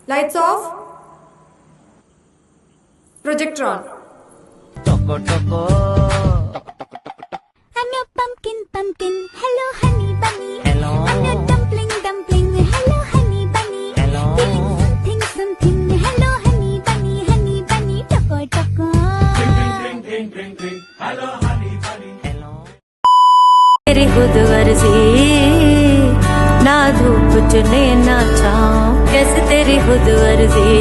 Lights off. Projector on. I'm your pumpkin, pumpkin. Hello, honey bunny. Hello. I'm your dumpling, dumpling. Hello, honey bunny. Hello. Feeling something, something. Hello, honey bunny, honey bunny. Choco, choco. Hello, honey bunny. Hello. तेरी खुद वर्जी ना धूप चुने ना छाँव, कैसे तेरी खुद वर्जी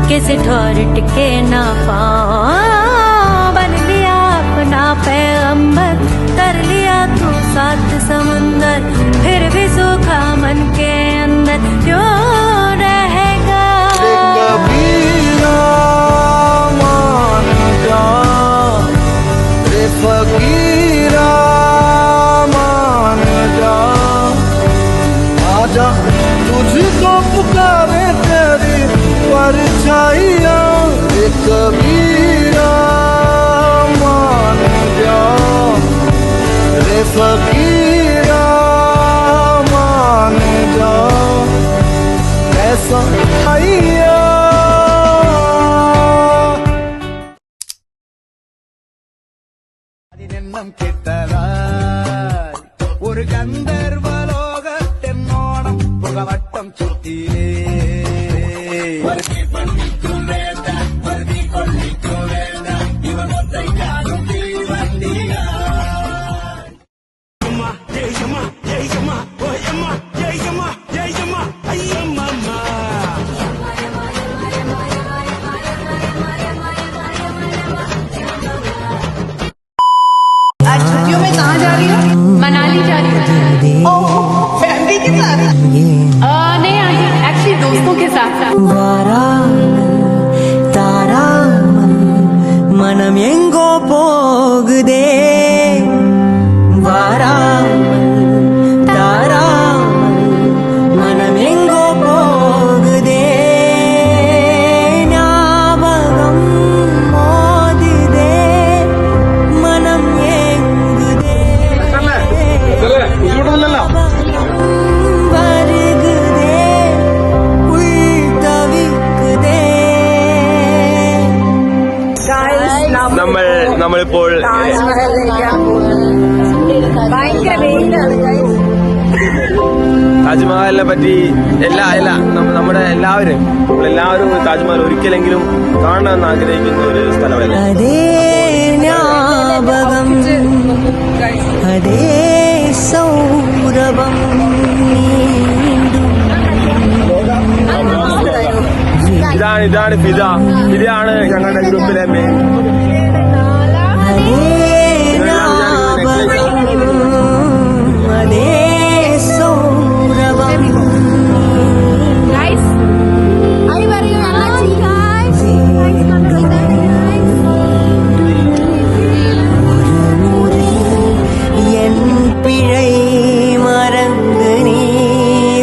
किसी ठौर टिके ना पाँव। बन लिया अपना पैगंबर, कर लिया तू सात समुंदर, फिर भी सूखा मन के अंदर क्यों रहेगा। कबीरा मान जा रे फकीरा मान जा, आजा तुझको पुकारे तेरी परछाइयाँ रे कबीरा मान जा रे फकीरा मान जा, ऐसा आइया അതിനെണ്ണം കിട്ടലായി ഒരു ഗന്ധർവലോകത്തെന്നോണം പുകവട്ടം ചുറ്റിലേ. आज छुट्टियों में कहाँ जा रही हो? मनाली जा रही हूँ। फैमिली के साथ? नहीं आंटी, एक्चुअली दोस्तों के साथ। தாராமல் மனம் எங்கோ போகுதே, வாராமல் தாராமல் மனம் எங்கோ போகுதே, ஞாபகம் மோதுதே, மனம் ஏங்குதே, வருகுதே, உள் தவிக்குதே. നമ്മളിപ്പോൾ ഭയങ്കര വെയിലാണ്. താജ്മഹലിനെ പറ്റി നമ്മുടെ എല്ലാവരും താജ്മഹൽ ഒരിക്കലെങ്കിലും കാണണമെന്ന് ആഗ്രഹിക്കുന്ന ഒരു സ്ഥലമല്ല. അതേ ஞாபகம், അതേ സൗരഭം ഇതാണ് ഫിദയാണ് ഞങ്ങളുടെ ഗ്രൂപ്പിലെ മെയിൻ. അതേ ஞாபகம், അതേ സൗരഭം. Guys, hi, where are you? Guys, thanks for coming, guys. என் பிழை மறந்து நீ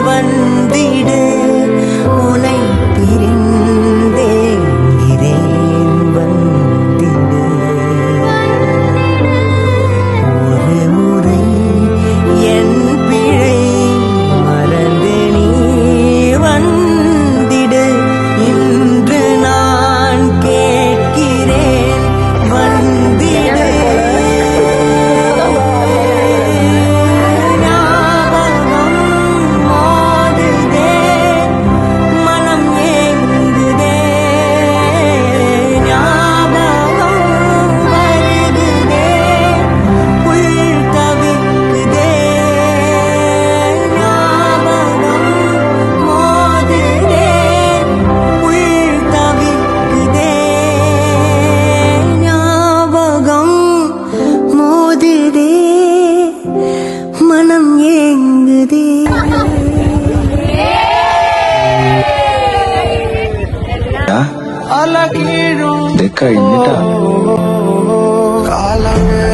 வந்திடு, உனை பிரிந்தேங்கிறேன் வந்திடு. ஒரு முறை என் பிழை மறந்து நீ வந்திடு, இன்று நான் கேட்கிறேன் வந்திடு. ஞாபகம் மோதுதே, மனம் ஏங்குதே, ஞாபகம் வருகுதே, உள் தவிக்குதே, ஞாபகம் மோதுதே, உள் தவிக்குதே, ஞாபகம் மோதுதே, மனம் ஏங்குதே. കഴിഞ്ഞിട്ടാ കാലമേ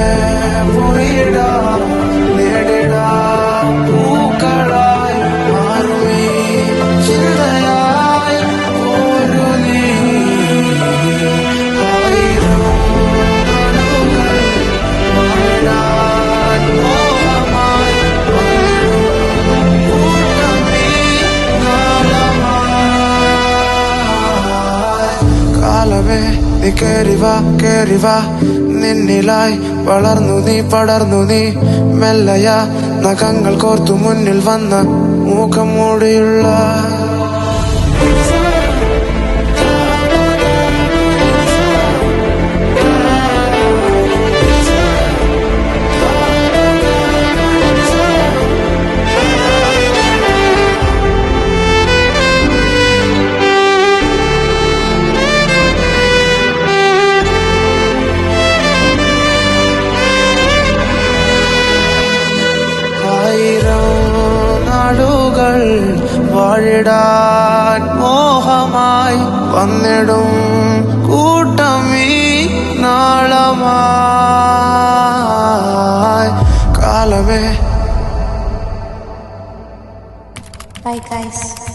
പൊഴിയടാ നേടിടാ പൂക്കളായി മാറുമീ ചിന്തയായി ഒരു നീ ആയിരം കനവുകൾ മഴയാൻ മോഹമായി കൂട്ടമീ നാളമായി നീ കേറി വാ നിന്നിലായി വളർന്നു നീ പടർന്നു നീ മെല്ലയ നഖങ്ങൾ കോർത്തു മുന്നിൽ വന്ന മുഖം മൂടിയുള്ള നാടുകൾ വാഴിടാൻ മോഹമായി വന്നിടും കൂട്ടമീ നാളമായി കാലമേ Bye guys.